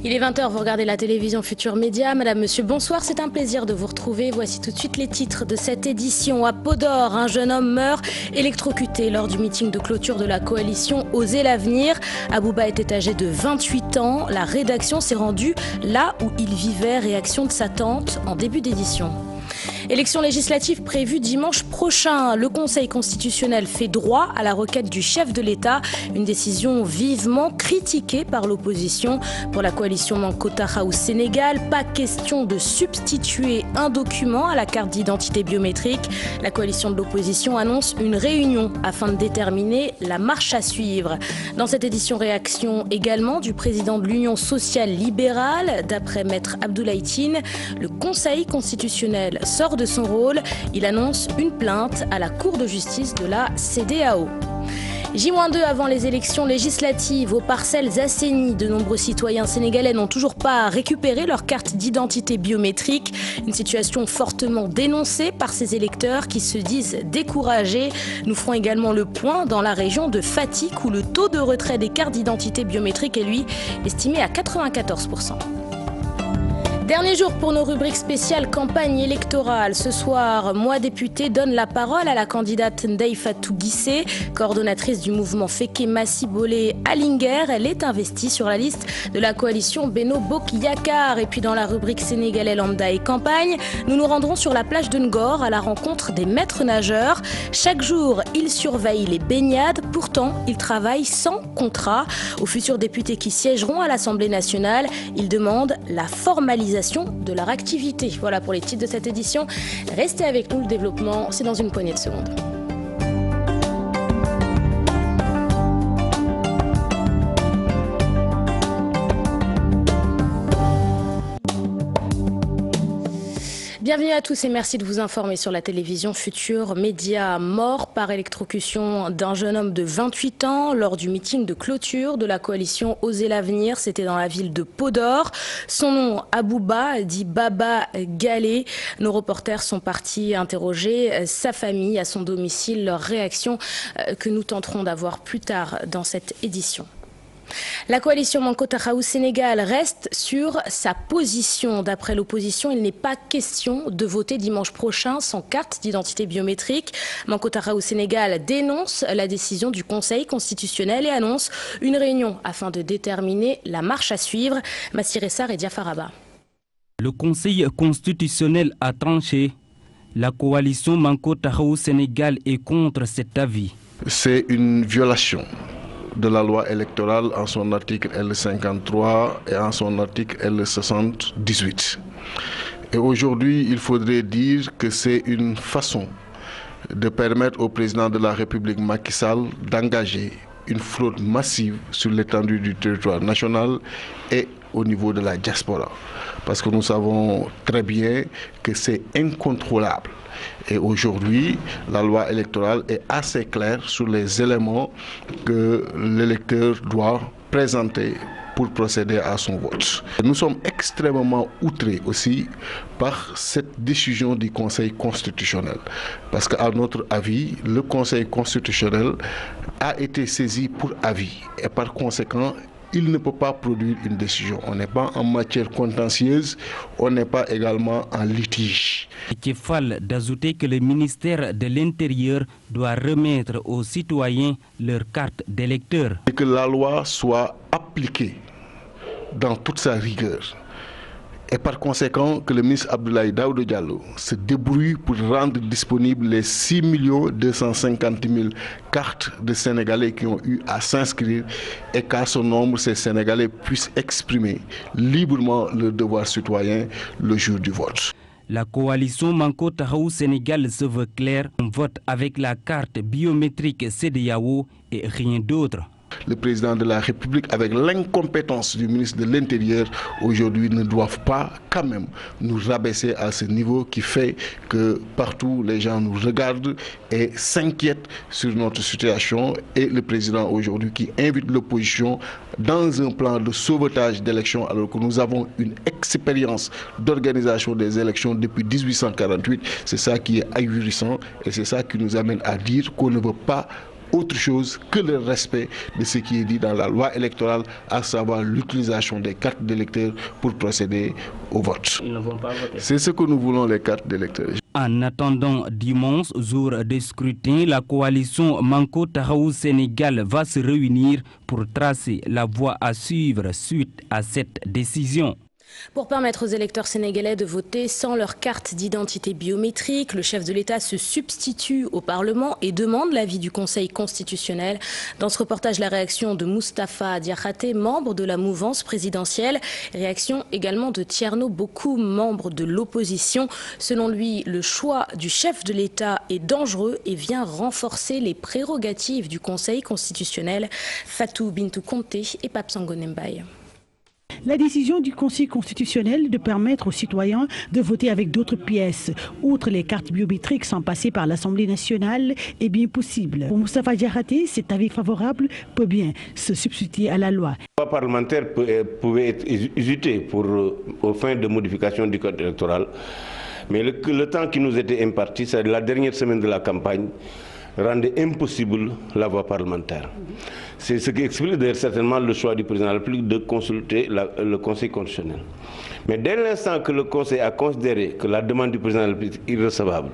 Il est 20 h, vous regardez la télévision Futur Média. Madame, monsieur, bonsoir, c'est un plaisir de vous retrouver. Voici tout de suite les titres de cette édition. À Podor, un jeune homme meurt électrocuté lors du meeting de clôture de la coalition Osez l'avenir. Abouba était âgé de 28 ans. La rédaction s'est rendue là où il vivait. Réaction de sa tante en début d'édition. Élections législatives prévues dimanche prochain. Le Conseil constitutionnel fait droit à la requête du chef de l'État. Une décision vivement critiquée par l'opposition. Pour la coalition Manko Taxawu Sénégal, pas question de substituer un document à la carte d'identité biométrique. La coalition de l'opposition annonce une réunion afin de déterminer la marche à suivre. Dans cette édition, réaction également du président de l'Union sociale libérale. D'après Maître Abdoulaye Tine, le Conseil constitutionnel sort de son rôle. Il annonce une plainte à la Cour de justice de la CEDEAO. J-2 avant les élections législatives, aux parcelles assainies, de nombreux citoyens sénégalais n'ont toujours pas récupéré leur carte d'identité biométrique. Une situation fortement dénoncée par ces électeurs qui se disent découragés. Nous ferons également le point dans la région de Fatick où le taux de retrait des cartes d'identité biométrique est lui estimé à 94%. Dernier jour pour nos rubriques spéciales campagne électorale. Ce soir, Moi Député donne la parole à la candidate Ndeye Fatou Guissé, coordonnatrice du mouvement Fekke Massi Bolé à Linguère. Elle est investie sur la liste de la coalition Benno Bokk Yakaar. Et puis dans la rubrique sénégalais lambda et campagne, nous nous rendrons sur la plage de Ngor à la rencontre des maîtres nageurs. Chaque jour, ils surveillent les baignades. Pourtant, ils travaillent sans contrat. Aux futurs députés qui siégeront à l'Assemblée nationale, ils demandent la formalisation de leur activité. Voilà pour les titres de cette édition. Restez avec nous, le développement, c'est dans une poignée de secondes. Bienvenue à tous et merci de vous informer sur la télévision Futur Média. Mort par électrocution d'un jeune homme de 28 ans lors du meeting de clôture de la coalition Osez l'avenir. C'était dans la ville de Podor. Son nom, Abouba, dit Baba Galé. Nos reporters sont partis interroger sa famille à son domicile. Leur réaction que nous tenterons d'avoir plus tard dans cette édition. La coalition Manko Taxawu Sénégal reste sur sa position. D'après l'opposition, il n'est pas question de voter dimanche prochain sans carte d'identité biométrique. Manko Taxawu Sénégal dénonce la décision du Conseil constitutionnel et annonce une réunion afin de déterminer la marche à suivre. Massiré Sarr et Diafaraba. Le Conseil constitutionnel a tranché. La coalition Manko Taxawu Sénégal est contre cet avis. C'est une violation de la loi électorale en son article L53 et en son article L78. Et aujourd'hui, il faudrait dire que c'est une façon de permettre au président de la République Macky Sall d'engager une fraude massive sur l'étendue du territoire national et au niveau de la diaspora. Parce que nous savons très bien que c'est incontrôlable. Et aujourd'hui, la loi électorale est assez claire sur les éléments que l'électeur doit présenter pour procéder à son vote. Nous sommes extrêmement outrés aussi par cette décision du Conseil constitutionnel. Parce qu'à notre avis, le Conseil constitutionnel a été saisi pour avis. Et par conséquent, il ne peut pas produire une décision. On n'est pas en matière contentieuse, on n'est pas également en litige. Kefal d'ajouter que le ministère de l'Intérieur doit remettre aux citoyens leur carte d'électeur. Et que la loi soit appliquée dans toute sa rigueur. Et par conséquent, que le ministre Abdoulaye Daouda Diallo se débrouille pour rendre disponibles les 6 250 000 cartes de Sénégalais qui ont eu à s'inscrire et qu'à ce nombre, ces Sénégalais puissent exprimer librement leur devoir citoyen le jour du vote. La coalition Manko Taxawu Sénégal se veut claire. On vote avec la carte biométrique CEDEAO et rien d'autre. Le président de la République, avec l'incompétence du ministre de l'Intérieur, aujourd'hui ne doivent pas quand même nous rabaisser à ce niveau qui fait que partout les gens nous regardent et s'inquiètent sur notre situation. Et le président aujourd'hui qui invite l'opposition dans un plan de sauvetage d'élections alors que nous avons une expérience d'organisation des élections depuis 1848. C'est ça qui est ahurissant et c'est ça qui nous amène à dire qu'on ne veut pas autre chose que le respect de ce qui est dit dans la loi électorale, à savoir l'utilisation des cartes d'électeurs pour procéder au vote. Ils ne vont pas voter. C'est ce que nous voulons, les cartes d'électeurs. En attendant dimanche, jour de scrutin, la coalition Manko Tahaou Sénégal va se réunir pour tracer la voie à suivre suite à cette décision. Pour permettre aux électeurs sénégalais de voter sans leur carte d'identité biométrique, le chef de l'État se substitue au Parlement et demande l'avis du Conseil constitutionnel. Dans ce reportage, la réaction de Moustapha Diakhaté, membre de la mouvance présidentielle. Réaction également de Thierno Bocoum, membre de l'opposition. Selon lui, le choix du chef de l'État est dangereux et vient renforcer les prérogatives du Conseil constitutionnel. Fatou Bintou Conté et Pape Sangoné Mbaye. La décision du Conseil constitutionnel de permettre aux citoyens de voter avec d'autres pièces, outre les cartes biométriques sans passer par l'Assemblée nationale, est bien possible. Pour Moustapha Diakhaté, cet avis favorable peut bien se substituer à la loi. La loi parlementaire pouvait être usitée aux fins de modification du code électoral, mais le temps qui nous était imparti, c'est la dernière semaine de la campagne, rendait impossible la voie parlementaire. C'est ce qui explique d'ailleurs certainement le choix du président de la République de consulter le Conseil constitutionnel. Mais dès l'instant que le Conseil a considéré que la demande du président de la République est irrecevable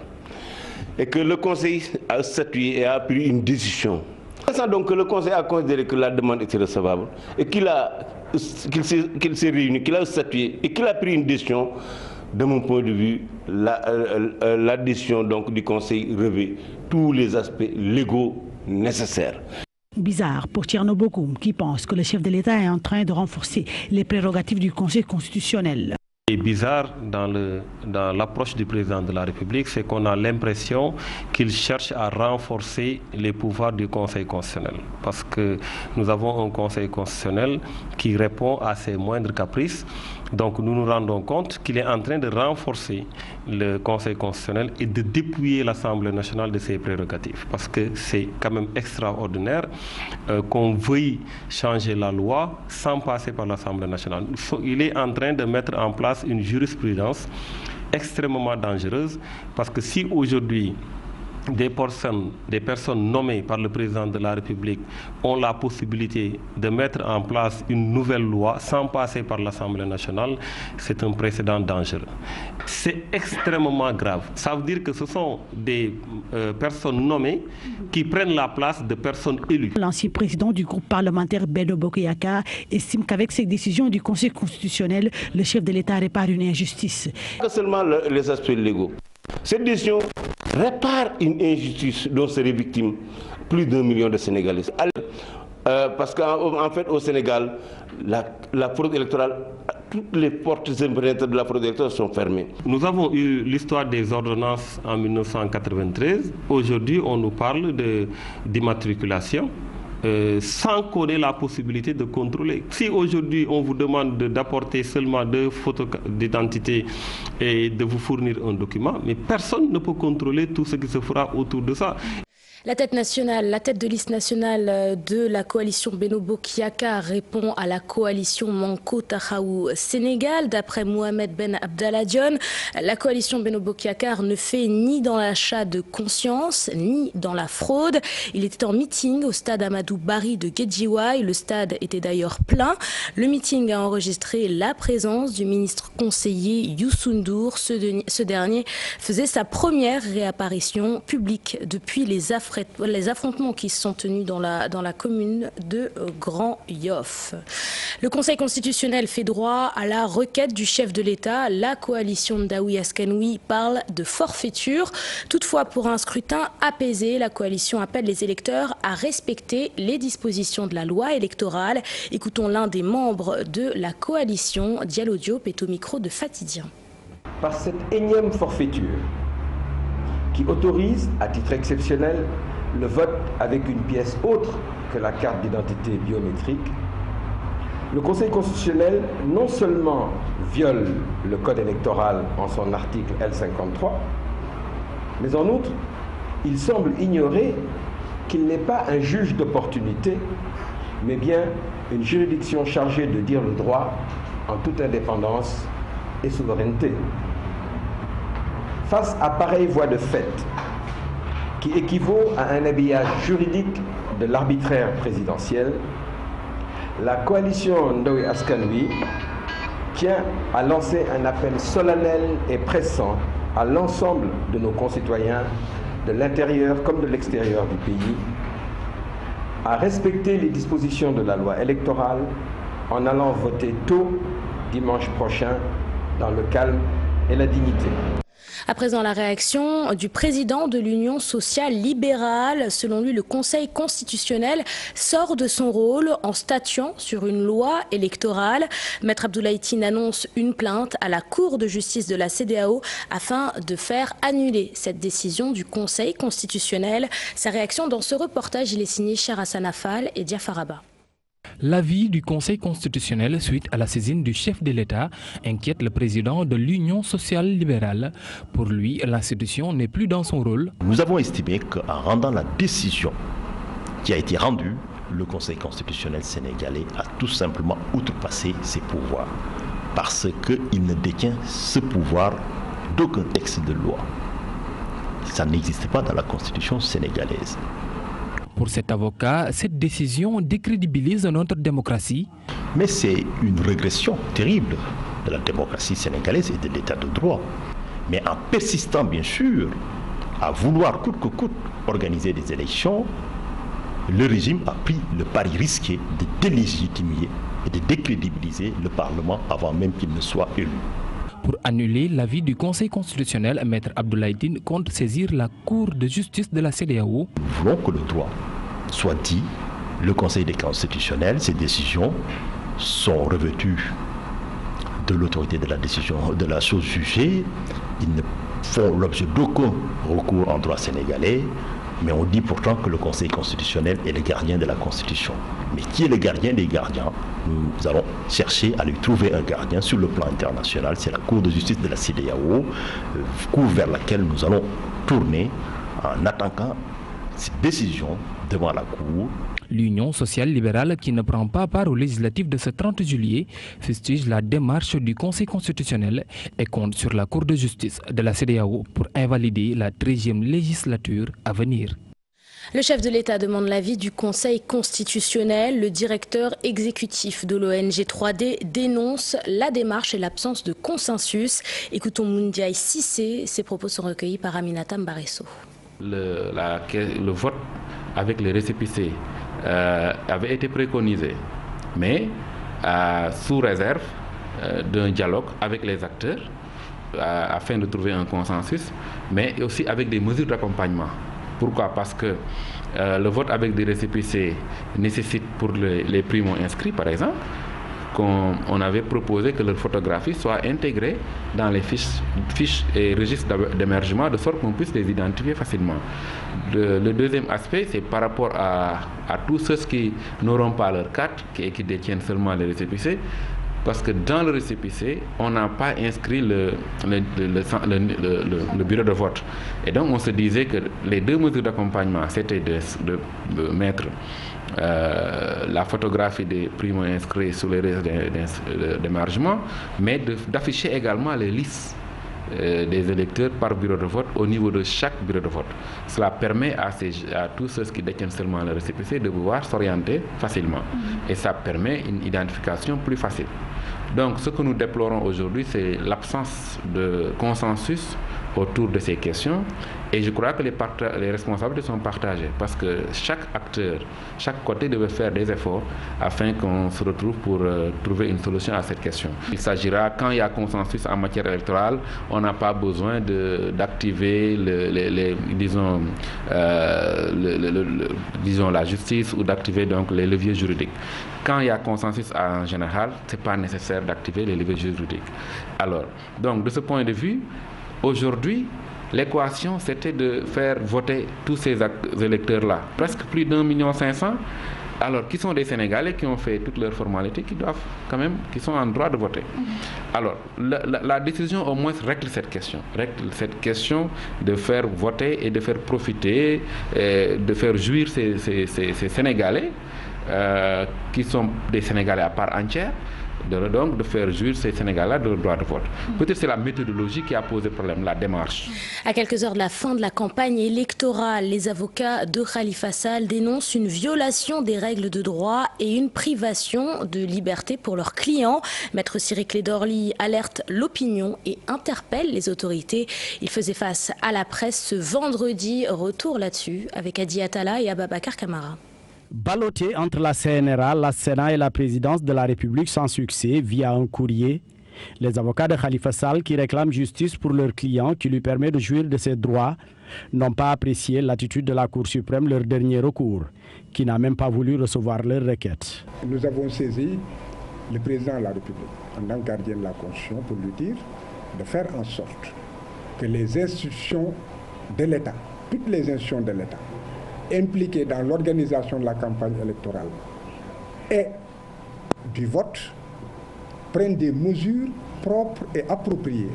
et que le Conseil a statué et a pris une décision, donc que le Conseil a considéré que la demande est irrecevable et qu'il s'est réuni, qu'il a statué et qu'il a pris une décision, de mon point de vue, la décision donc du Conseil revêt tous les aspects légaux nécessaires. Bizarre pour Thierno Bocoum qui pense que le chef de l'État est en train de renforcer les prérogatives du Conseil constitutionnel. Ce qui est bizarre dans l'approche du président de la République, c'est qu'on a l'impression qu'il cherche à renforcer les pouvoirs du Conseil constitutionnel. Parce que nous avons un Conseil constitutionnel qui répond à ses moindres caprices. Donc nous nous rendons compte qu'il est en train de renforcer le Conseil constitutionnel et de dépouiller l'Assemblée nationale de ses prérogatives. Parce que c'est quand même extraordinaire qu'on veuille changer la loi sans passer par l'Assemblée nationale. Il est en train de mettre en place une jurisprudence extrêmement dangereuse parce que si aujourd'hui des personnes nommées par le président de la République ont la possibilité de mettre en place une nouvelle loi sans passer par l'Assemblée nationale, c'est un précédent dangereux. C'est extrêmement grave. Ça veut dire que ce sont des personnes nommées qui prennent la place de personnes élues. L'ancien président du groupe parlementaire Benno Bokk Yakaar estime qu'avec cette décision du Conseil constitutionnel, le chef de l'État répare une injustice. Pas seulement les aspects légaux. Cette décision répare une injustice dont seraient victimes plus d'1 million de Sénégalais. Parce qu'en fait, au Sénégal, la fraude électorale, toutes les portes de la fraude électorale sont fermées. Nous avons eu l'histoire des ordonnances en 1993. Aujourd'hui, on nous parle d'immatriculation. Sans qu'on ait la possibilité de contrôler. Si aujourd'hui on vous demande d'apporter seulement 2 photos d'identité et de vous fournir un document, mais personne ne peut contrôler tout ce qui se fera autour de ça. La tête de liste nationale de la coalition Benno Bokk Yakaar répond à la coalition Manko Tahaou Sénégal. D'après Mohamed Ben Abdallah Dionne, la coalition Benno Bokk Yakaar ne fait ni dans l'achat de conscience, ni dans la fraude. Il était en meeting au stade Amadou Barry de Guédiawaye. Le stade était d'ailleurs plein. Le meeting a enregistré la présence du ministre conseiller Youssou N'Dour. Ce dernier faisait sa première réapparition publique depuis les affrontements qui se sont tenus dans la commune de Grand Yoff. Le Conseil constitutionnel fait droit à la requête du chef de l'État. La coalition Ndawi Askanoui parle de forfaiture. Toutefois, pour un scrutin apaisé, la coalition appelle les électeurs à respecter les dispositions de la loi électorale. Écoutons l'un des membres de la coalition. Diallo Diop est au micro de Fatidien. Par cette énième forfaiture, qui autorise, à titre exceptionnel, le vote avec une pièce autre que la carte d'identité biométrique, le Conseil constitutionnel non seulement viole le code électoral en son article L53, mais en outre, il semble ignorer qu'il n'est pas un juge d'opportunité, mais bien une juridiction chargée de dire le droit en toute indépendance et souveraineté. Face à pareille voie de fait, qui équivaut à un habillage juridique de l'arbitraire présidentiel, la coalition Ndoye Askan Wi tient à lancer un appel solennel et pressant à l'ensemble de nos concitoyens, de l'intérieur comme de l'extérieur du pays, à respecter les dispositions de la loi électorale en allant voter tôt dimanche prochain dans le calme et la dignité. À présent, la réaction du président de l'Union sociale libérale. Selon lui, le Conseil constitutionnel sort de son rôle en statuant sur une loi électorale. Maître Abdoulaye Tine annonce une plainte à la Cour de justice de la CEDEAO afin de faire annuler cette décision du Conseil constitutionnel. Sa réaction dans ce reportage, il est signé Cher Hassan Affal et Diafaraba. L'avis du Conseil constitutionnel suite à la saisine du chef de l'État inquiète le président de l'Union sociale libérale. Pour lui, l'institution n'est plus dans son rôle. Nous avons estimé qu'en rendant la décision qui a été rendue, le Conseil constitutionnel sénégalais a tout simplement outrepassé ses pouvoirs parce qu'il ne détient ce pouvoir d'aucun texte de loi. Ça n'existe pas dans la Constitution sénégalaise. Pour cet avocat, cette décision décrédibilise notre démocratie. Mais c'est une régression terrible de la démocratie sénégalaise et de l'état de droit. Mais en persistant bien sûr à vouloir coûte que coûte organiser des élections, le régime a pris le pari risqué de délégitimer et de décrédibiliser le Parlement avant même qu'il ne soit élu. Pour annuler l'avis du Conseil constitutionnel, Maître Abdoulaye Tine compte saisir la Cour de justice de la CEDEAO. Nous voulons que le droit soit dit. Le Conseil constitutionnel, ses décisions sont revêtues de l'autorité de la décision de la chose jugée. Ils ne font l'objet d'aucun recours en droit sénégalais. Mais on dit pourtant que le Conseil constitutionnel est le gardien de la Constitution. Mais qui est le gardien des gardiens? Nous allons chercher à lui trouver un gardien sur le plan international. C'est la Cour de justice de la CEDEAO, cour vers laquelle nous allons tourner en attaquant cette décision devant la Cour. L'Union sociale libérale, qui ne prend pas part aux législatives de ce 30 juillet, fustige la démarche du Conseil constitutionnel et compte sur la Cour de justice de la CEDEAO pour invalider la 13e législature à venir. Le chef de l'État demande l'avis du Conseil constitutionnel. Le directeur exécutif de l'ONG 3D dénonce la démarche et l'absence de consensus. Écoutons Moundiaï Sissé. Ses propos sont recueillis par Aminata Mbaresso. Le vote avec les récépissés avait été préconisé, mais sous réserve d'un dialogue avec les acteurs afin de trouver un consensus, mais aussi avec des mesures d'accompagnement. Pourquoi? Parce que le vote avec des récépissés nécessite pour les primo-inscrits, par exemple, qu'on avait proposé que leur photographie soit intégrée dans les fiches et registres d'émergement de sorte qu'on puisse les identifier facilement. Le deuxième aspect, c'est par rapport à tous ceux qui n'auront pas leur carte et qui détiennent seulement les récépissés, parce que dans le récépissé, on n'a pas inscrit le bureau de vote. Et donc on se disait que les deux mesures d'accompagnement, c'était de mettre la photographie des primo-inscrits sur les registres d'émargement, mais d'afficher également les listes des électeurs par bureau de vote au niveau de chaque bureau de vote. Cela permet à tous ceux qui détiennent seulement le récépissé de pouvoir s'orienter facilement. Et ça permet une identification plus facile. Donc ce que nous déplorons aujourd'hui, c'est l'absence de consensus autour de ces questions. Et je crois que les responsabilités sont partagées parce que chaque acteur, chaque côté devait faire des efforts afin qu'on se retrouve pour trouver une solution à cette question. Il s'agira, quand il y a consensus en matière électorale, on n'a pas besoin d'activer disons la justice ou d'activer donc les leviers juridiques. Quand il y a consensus en général, ce n'est pas nécessaire d'activer les leviers juridiques. Alors, donc de ce point de vue, aujourd'hui, l'équation, c'était de faire voter tous ces électeurs-là, presque plus d'1,5 million, alors qui sont des Sénégalais qui ont fait toutes leurs formalités, qui sont en droit de voter. Alors, la décision au moins règle cette question de faire voter et de faire profiter, de faire jouir ces Sénégalais, qui sont des Sénégalais à part entière, de faire jouir ces Sénégalais de leur droit de vote. Peut-être c'est la méthodologie qui a posé problème, la démarche. À quelques heures de la fin de la campagne électorale, les avocats de Khalifa Sall dénoncent une violation des règles de droit et une privation de liberté pour leurs clients. Maître Ciré Clédor-Ly alerte l'opinion et interpelle les autorités. Il faisait face à la presse ce vendredi. Retour là-dessus avec Adi Atala et Ababacar Camara. Ballotté entre la CNRA, la Sénat et la présidence de la République sans succès via un courrier, les avocats de Khalifa Sall qui réclament justice pour leur client qui lui permet de jouir de ses droits n'ont pas apprécié l'attitude de la Cour suprême, leur dernier recours, qui n'a même pas voulu recevoir leur requête. Nous avons saisi le président de la République en tant que gardien de la Constitution pour lui dire de faire en sorte que les institutions de l'État, toutes les institutions de l'État, impliqués dans l'organisation de la campagne électorale et du vote prennent des mesures propres et appropriées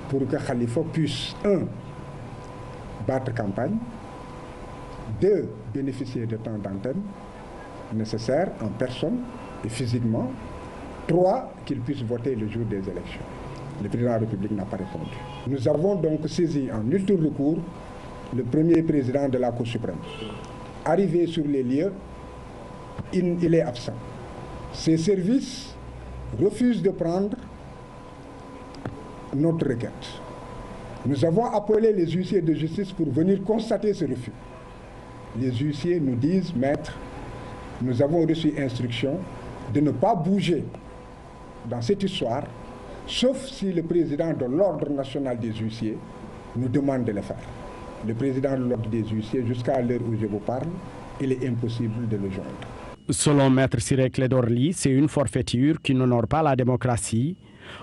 pour que Khalifa puisse, 1, battre campagne, 2, bénéficier de temps d'antenne nécessaire en personne et physiquement, 3, qu'il puisse voter le jour des élections. Le président de la République n'a pas répondu. Nous avons donc saisi en ultime recours le premier président de la Cour suprême. Arrivé sur les lieux, il est absent. Ses services refusent de prendre notre requête. Nous avons appelé les huissiers de justice pour venir constater ce refus. Les huissiers nous disent, maître, nous avons reçu instruction de ne pas bouger dans cette histoire, sauf si le président de l'Ordre national des huissiers nous demande de le faire. Le président de l'Ordre des huissiers, jusqu'à l'heure où je vous parle, il est impossible de le joindre. Selon Maître Ciré Clédor-Ly, c'est une forfaiture qui n'honore pas la démocratie,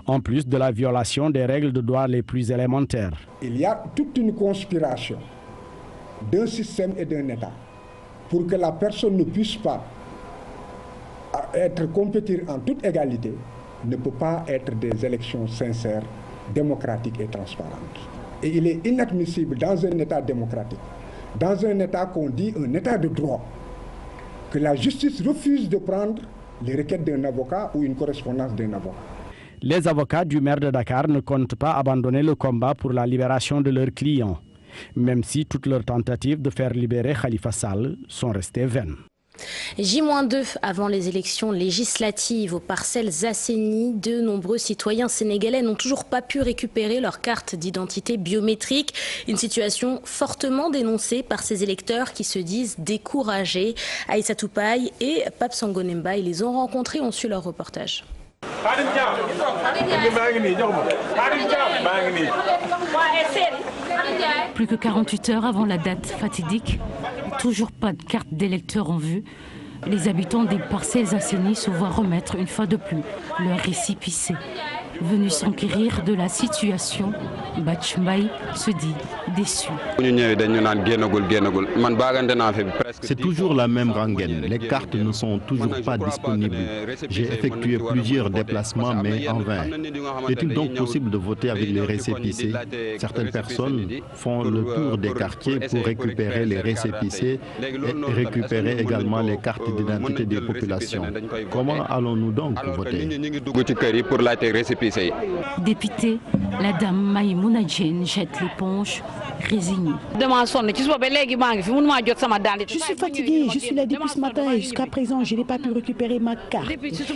en plus de la violation des règles de droit les plus élémentaires. Il y a toute une conspiration d'un système et d'un État pour que la personne ne puisse pas compétir en toute égalité, ne peut pas être des élections sincères, démocratiques et transparentes. Et il est inadmissible dans un État démocratique, dans un État qu'on dit un État de droit, que la justice refuse de prendre les requêtes d'un avocat ou une correspondance d'un avocat. Les avocats du maire de Dakar ne comptent pas abandonner le combat pour la libération de leurs clients, même si toutes leurs tentatives de faire libérer Khalifa Sall sont restées vaines. J-2 avant les élections législatives aux parcelles assainies, de nombreux citoyens sénégalais n'ont toujours pas pu récupérer leur carte d'identité biométrique. Une situation fortement dénoncée par ces électeurs qui se disent découragés. Aïssatou Paye et Pape Sangonemba, ils les ont rencontrés, ont su leur reportage. Plus que 48 heures avant la date fatidique, toujours pas de carte d'électeur en vue. Les habitants des parcelles assainies se voient remettre une fois de plus leur récépissé. Venu s'enquérir de la situation, Bachmay se dit déçu. C'est toujours la même rengaine. Les cartes ne sont toujours pas disponibles. J'ai effectué plusieurs déplacements, mais en vain. Est-il donc possible de voter avec les récépissés? Certaines personnes font le tour des quartiers pour récupérer les récépissés et récupérer également les cartes d'identité des populations. Comment allons-nous donc voter? Dépitée, la dame Maïmouna Djen jette l'éponge, résignée. Je suis fatiguée, je suis là depuis ce matin et jusqu'à présent je n'ai pas pu récupérer ma carte.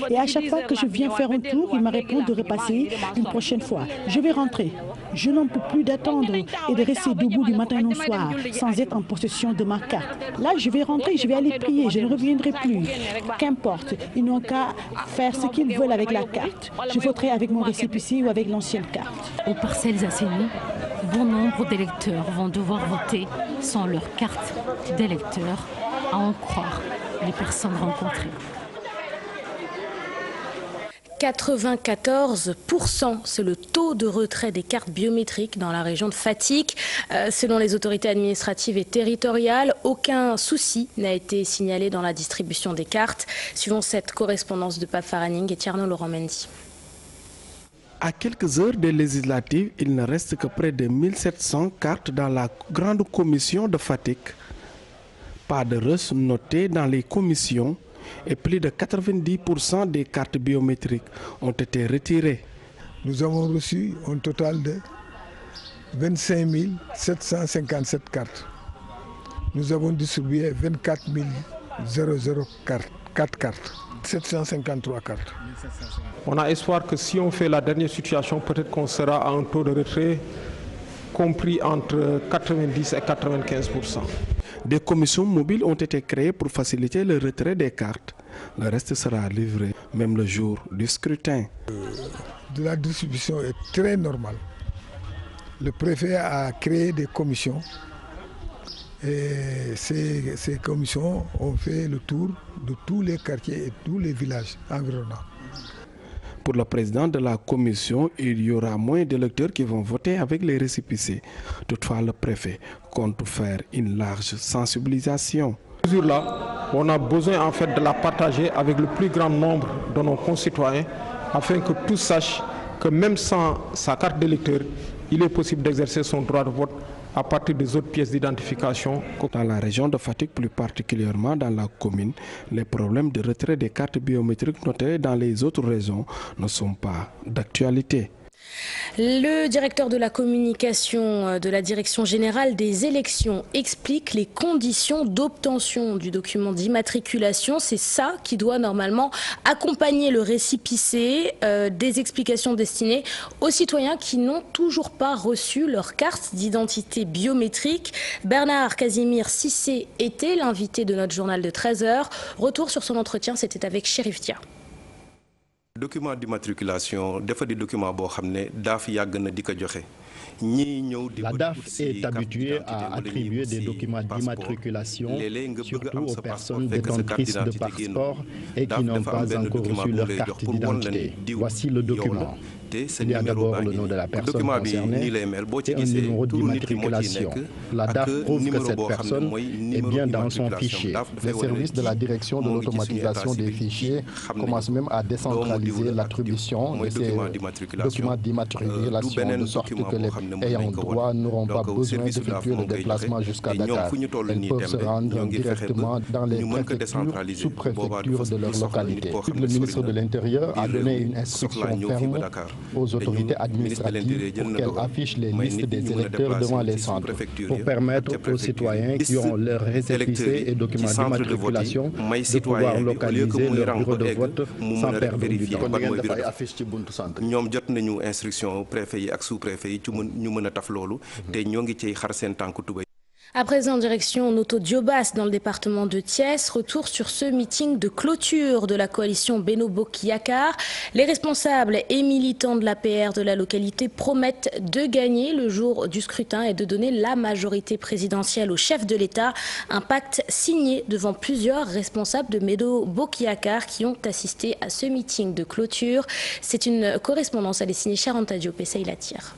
Et à chaque fois que je viens faire un tour, il me répond de repasser une prochaine fois. Je vais rentrer. Je n'en peux plus d'attendre et de rester debout du matin au soir sans être en possession de ma carte. Là, je vais rentrer, je vais aller prier, je ne reviendrai plus. Qu'importe, ils n'ont qu'à faire ce qu'ils veulent avec la carte. Je voterai avec mon récépissé ou avec l'ancienne carte. Aux parcelles assainies, bon nombre d'électeurs vont devoir voter sans leur carte d'électeur, à en croire les personnes rencontrées. 94%, c'est le taux de retrait des cartes biométriques dans la région de Fatick. Selon les autorités administratives et territoriales, aucun souci n'a été signalé dans la distribution des cartes. Suivons cette correspondance de Pape Faraning et Tierno Laurent Mendy. À quelques heures des législatives, il ne reste que près de 1700 cartes dans la grande commission de Fatick. Pas de rush noté dans les commissions et plus de 90% des cartes biométriques ont été retirées. Nous avons reçu un total de 25 757 cartes. Nous avons distribué 24 004 cartes, 753 cartes. On a espoir que si on fait la dernière situation, peut-être qu'on sera à un taux de retrait compris entre 90 et 95%. Des commissions mobiles ont été créées pour faciliter le retrait des cartes. Le reste sera livré même le jour du scrutin. La distribution est très normale. Le préfet a créé des commissions et ces commissions ont fait le tour de tous les quartiers et tous les villages environnants. Pour le président de la commission, il y aura moins d'électeurs qui vont voter avec les récépissés. Toutefois, le préfet compte faire une large sensibilisation. Cette mesure-là, on a besoin en fait de la partager avec le plus grand nombre de nos concitoyens afin que tous sachent que même sans sa carte d'électeur, il est possible d'exercer son droit de vote à partir des autres pièces d'identification. Dans la région de Fatick, plus particulièrement dans la commune, les problèmes de retrait des cartes biométriques notés dans les autres régions ne sont pas d'actualité. Le directeur de la communication de la Direction générale des élections explique les conditions d'obtention du document d'immatriculation. C'est ça qui doit normalement accompagner le récépissé, des explications destinées aux citoyens qui n'ont toujours pas reçu leur carte d'identité biométrique. Bernard Casimir Cissé était l'invité de notre journal de 13h. Retour sur son entretien, c'était avec Chérif Dia. Document d'immatriculation, des documents DAF La DAF est habituée à attribuer des documents d'immatriculation, surtout aux personnes détentrices de passeport et qui n'ont pas encore reçu leur carte d'identité. Voici le document. Il y a d'abord le nom de la personne concernée et un numéro d'immatriculation. La DAF prouve que cette personne est bien dans son fichier. Les services de la direction de l'automatisation des fichiers commencent même à décentraliser l'attribution de ces documents d'immatriculation de sorte que les ayants droit n'auront pas besoin d'effectuer le déplacement jusqu'à Dakar. Ils peuvent se rendre directement dans les préfectures, sous-préfectures de leur localité. Le ministre de l'Intérieur a donné une instruction ferme aux autorités administratives pour qu'elles affichent les listes des électeurs devant les centres pour permettre aux citoyens qui ont leur récépissé et documents d'immatriculation de pouvoir localiser leur bureau de vote sans perdre du temps. ñoom jot nañu instruction préfet yi ak sous-préfet yi ci ñu mën a taf loolu te ñoo ngi ciy xar seen tànk tubay. À présent, direction Noto Diobass dans le département de Thiès. Retour sur ce meeting de clôture de la coalition Benno Bokk Yakaar. Les responsables et militants de l'APR de la localité promettent de gagner le jour du scrutin et de donner la majorité présidentielle au chef de l'État. Un pacte signé devant plusieurs responsables de Benno Bokk Yakaar qui ont assisté à ce meeting de clôture. C'est une correspondance à signer Charanta Diop et Seyla Tire.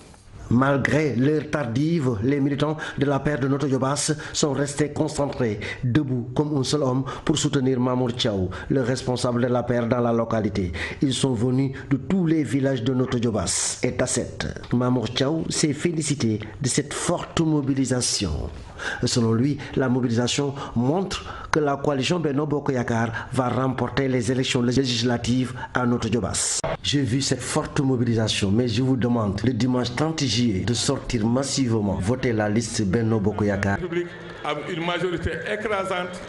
Malgré l'heure tardive, les militants de la paire de Noto Diobass sont restés concentrés, debout comme un seul homme pour soutenir Mamour Thiaw, le responsable de la paire dans la localité. Ils sont venus de tous les villages de Noto Diobass et Tasset. Mamour Thiaw s'est félicité de cette forte mobilisation. Selon lui, la mobilisation montre que la coalition Benno Bokk Yakaar va remporter les élections législatives à Noto Diobass. J'ai vu cette forte mobilisation, mais je vous demande le dimanche 30 juillet de sortir massivement voter la liste Benno Bokk Yakaar. Une majorité écrasante,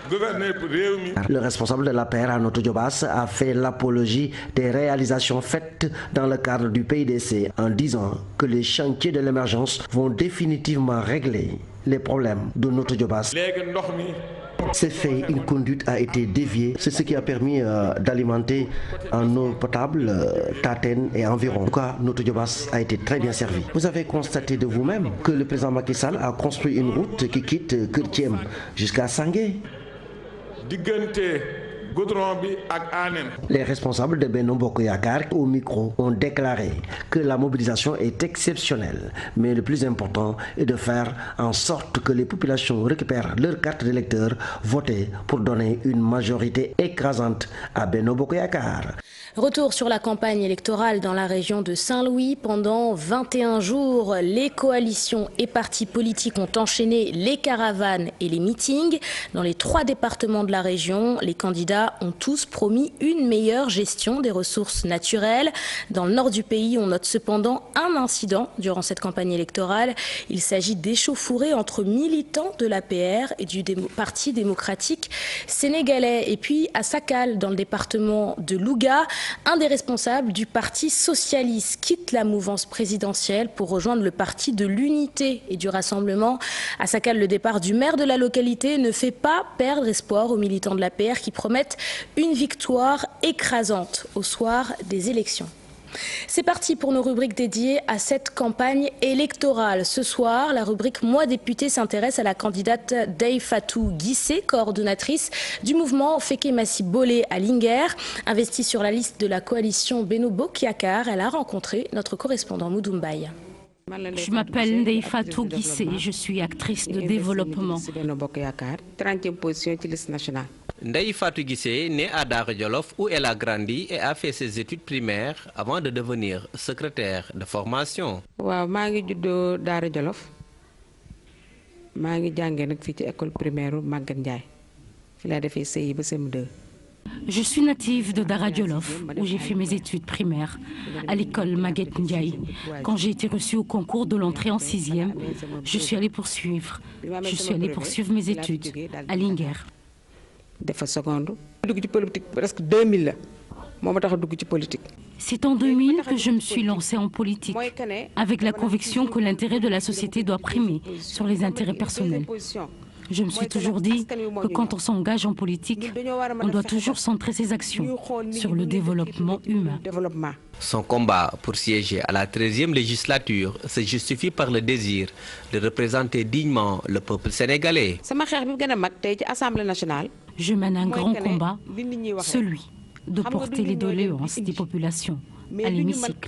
gouverner pour réunir. Le responsable de la paire à Noto Diobass a fait l'apologie des réalisations faites dans le cadre du PIDC en disant que les chantiers de l'émergence vont définitivement régler les problèmes de Noto Diobass. C'est fait, une conduite a été déviée, c'est ce qui a permis d'alimenter en eau potable Taten et environ. En tout cas, Noto Diobass a été très bien servi. Vous avez constaté de vous-même que le président Macky Sall a construit une route qui quitte Keur Thiem jusqu'à Sangué. Les responsables de Benno Bokk Yakaar au micro ont déclaré que la mobilisation est exceptionnelle, mais le plus important est de faire en sorte que les populations récupèrent leur carte d'électeur, voter pour donner une majorité écrasante à Benno Bokk Yakaar. Retour sur la campagne électorale dans la région de Saint-Louis. Pendant 21 jours, les coalitions et partis politiques ont enchaîné les caravanes et les meetings. Dans les 3 départements de la région, les candidats ont tous promis une meilleure gestion des ressources naturelles. Dans le nord du pays, on note cependant un incident durant cette campagne électorale. Il s'agit d'échauffourées entre militants de l'APR et du Parti démocratique sénégalais. Et puis à Sakal, dans le département de Louga, un des responsables du Parti socialiste quitte la mouvance présidentielle pour rejoindre le Parti de l'unité et du rassemblement. À Sakal, le départ du maire de la localité ne fait pas perdre espoir aux militants de l'APR qui promettent une victoire écrasante au soir des élections. C'est parti pour nos rubriques dédiées à cette campagne électorale. Ce soir, la rubrique Moi député s'intéresse à la candidate Ndeye-Fatou Guissé, coordonnatrice du mouvement Fekke Massi Bolé à Linguère. Investie sur la liste de la coalition Benno Bokk Yakaar, elle a rencontré notre correspondant Moudou-Mbaye. Je m'appelle Ndeye-Fatou Guissé, je suis actrice de développement. 30e position sur la liste nationale. Ndeye-Fatou Guissé, née à Daara Djolof où elle a grandi et a fait ses études primaires avant de devenir secrétaire de formation. Waaw, maa ngi juddoo Daara Djolof. Maa ngi jàngee nag fii ci école primaire Maguette Ndiaye. Fi laa defee CI ba CM2. Je suis native de Daara Djolof, où j'ai fait mes études primaires, à l'école Maguette Ndiaye. Quand j'ai été reçue au concours de l'entrée en 6e, je suis allée poursuivre mes études à Linguère. C'est en 2000 que je me suis lancée en politique, avec la conviction que l'intérêt de la société doit primer sur les intérêts personnels. Je me suis toujours dit que quand on s'engage en politique, on doit toujours centrer ses actions sur le développement humain. Son combat pour siéger à la 13e législature se justifie par le désir de représenter dignement le peuple sénégalais. Je mène un grand combat, celui de porter les doléances des populations à l'hémicycle.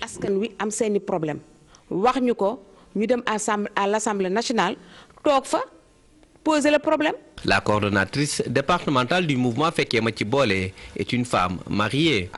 À l'Assemblée nationale, poser le problème. La coordonnatrice départementale du mouvement Fekke Massi Bolé est une femme mariée.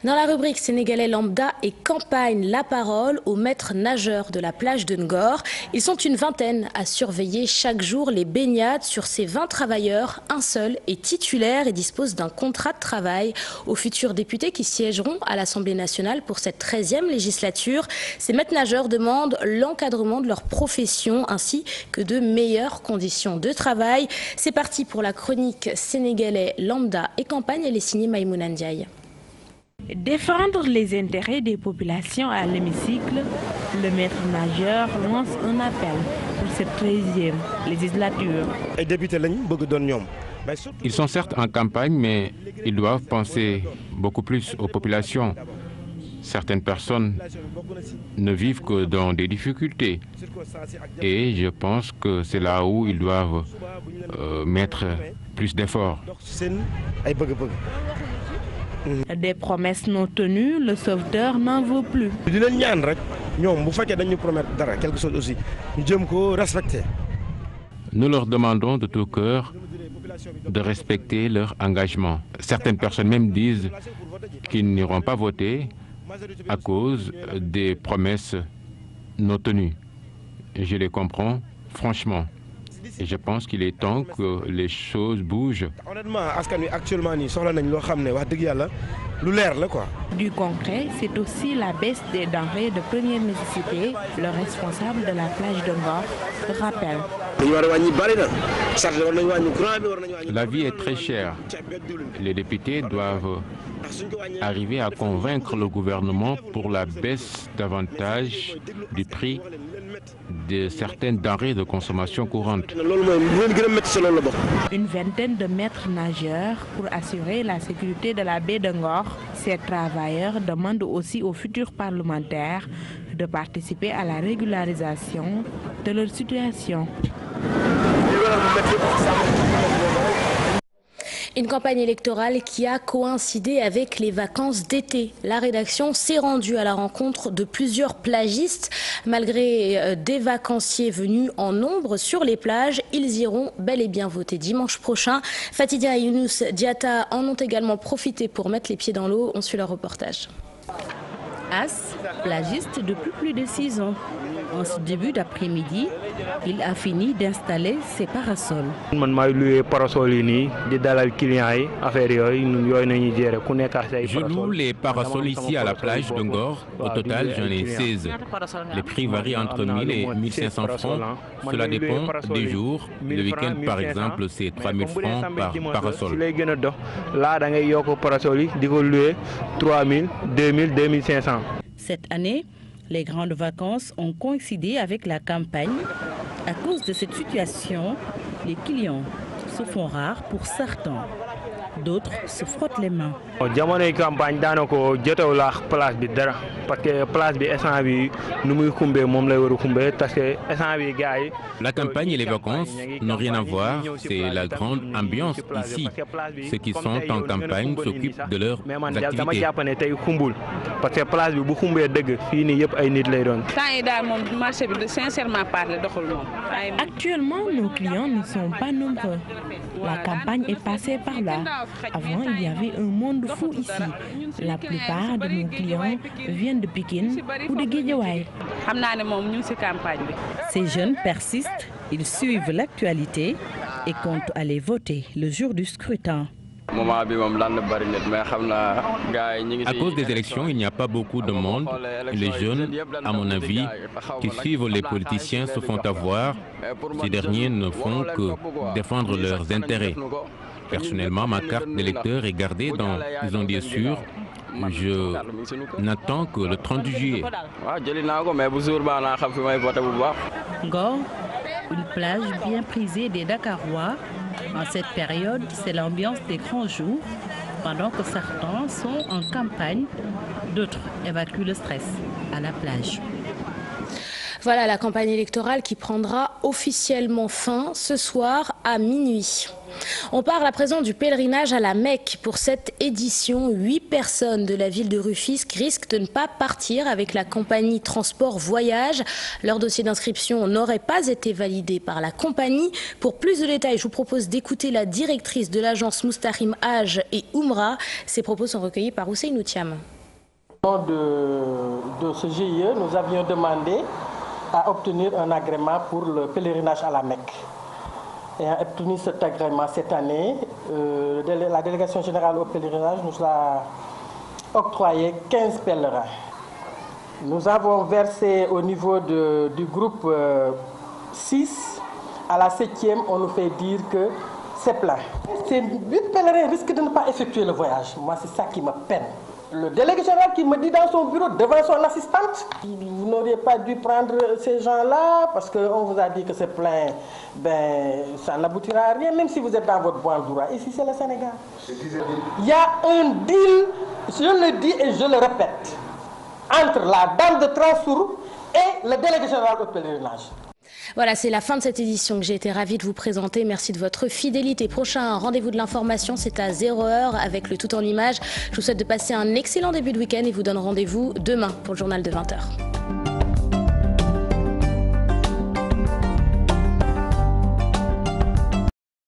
Dans la rubrique Sénégalais lambda et campagne, la parole aux maîtres nageurs de la plage de Ngor. Ils sont une vingtaine à surveiller chaque jour les baignades. Sur ces 20 travailleurs, un seul est titulaire et dispose d'un contrat de travail. Aux futurs députés qui siégeront à l'Assemblée nationale pour cette 13e législature, ces maîtres nageurs demandent l'encadrement de leur profession ainsi que de meilleures conditions de travail. C'est parti pour la chronique Sénégalais lambda et campagne. Elle est signée Maïmouna Ndiaye. Défendre les intérêts des populations à l'hémicycle, le maître nageur lance un appel pour cette 13e législature. Ils sont certes en campagne, mais ils doivent penser beaucoup plus aux populations. Certaines personnes ne vivent que dans des difficultés. Et je pense que c'est là où ils doivent mettre plus d'efforts. Des promesses non tenues, le sauveteur n'en veut plus. Nous leur demandons de tout cœur de respecter leur engagement. Certaines personnes même disent qu'ils n'iront pas voter à cause des promesses non tenues. Je les comprends franchement. Et je pense qu'il est temps que les choses bougent. Du concret, c'est aussi la baisse des denrées de première nécessité. Le responsable de la plage de Ngor rappelle. La vie est très chère. Les députés doivent arriver à convaincre le gouvernement pour la baisse davantage du prix de certaines denrées de consommation courante. Une vingtaine de maîtres nageurs pour assurer la sécurité de la baie de Ngor. Ces travailleurs demandent aussi aux futurs parlementaires de participer à la régularisation de leur situation. Une campagne électorale qui a coïncidé avec les vacances d'été. La rédaction s'est rendue à la rencontre de plusieurs plagistes. Malgré des vacanciers venus en nombre sur les plages, ils iront bel et bien voter dimanche prochain. Fatidia et Younous Diatta en ont également profité pour mettre les pieds dans l'eau. On suit leur reportage. As, plagiste depuis plus de 6 ans. En ce début d'après-midi, il a fini d'installer ses parasols. Je loue les parasols ici à la plage de Ngor. Au total, j'en ai 16. Les prix varient entre 1000 et 1500 francs. Cela dépend des jours. Le week-end, par exemple, c'est 3000 francs par parasol. Cette année, les grandes vacances ont coïncidé avec la campagne. À cause de cette situation, les clients se font rares pour certains. D'autres se frottent les mains. La campagne et les vacances n'ont rien à voir, c'est la grande ambiance ici. Ceux qui sont en campagne s'occupent de leurs activités. Actuellement, nos clients ne sont pas nombreux. La campagne est passée par là. Avant, il y avait un monde fou ici. La plupart de nos clients viennent de Pékin ou de Guédiawaye. Ces jeunes persistent, ils suivent l'actualité et comptent aller voter le jour du scrutin. À cause des élections, il n'y a pas beaucoup de monde. Les jeunes, à mon avis, qui suivent les politiciens se font avoir. Ces derniers ne font que défendre leurs intérêts. Personnellement, ma carte d'électeur est gardée dans un endroit sûr. Je n'attends que le 30 juillet. Ngor, une plage bien prisée des Dakarois. En cette période, c'est l'ambiance des grands jours. Pendant que certains sont en campagne, d'autres évacuent le stress à la plage. Voilà la campagne électorale qui prendra officiellement fin ce soir à minuit. On parle à présent du pèlerinage à la Mecque. Pour cette édition, 8 personnes de la ville de Rufisque risquent de ne pas partir avec la compagnie Transport Voyage. Leur dossier d'inscription n'aurait pas été validé par la compagnie. Pour plus de détails, je vous propose d'écouter la directrice de l'agence Moustahim Hajj et Oumra. Ces propos sont recueillis par Ousseynou Thiam. Au nom de ce GIE, nous avions demandé à obtenir un agrément pour le pèlerinage à la Mecque. Ayant obtenu cet agrément cette année, la délégation générale au pèlerinage nous a octroyé 15 pèlerins. Nous avons versé au niveau du groupe 6, à la 7e, on nous fait dire que c'est plein. Ces 8 pèlerins risquent de ne pas effectuer le voyage. Moi, c'est ça qui me peine. Le délégué général qui me dit dans son bureau, devant son assistante, vous n'auriez pas dû prendre ces gens-là parce qu'on vous a dit que c'est plein. Ben, ça n'aboutira à rien, même si vous êtes dans votre bon droit. Ici, c'est le Sénégal. Il y a un deal, je le dis et je le répète, entre la dame de Transour et le délégué général au pèlerinage. Voilà, c'est la fin de cette édition que j'ai été ravie de vous présenter. Merci de votre fidélité. Prochain rendez-vous de l'information, c'est à 0h avec le tout en images. Je vous souhaite de passer un excellent début de week-end et vous donne rendez-vous demain pour le journal de 20h.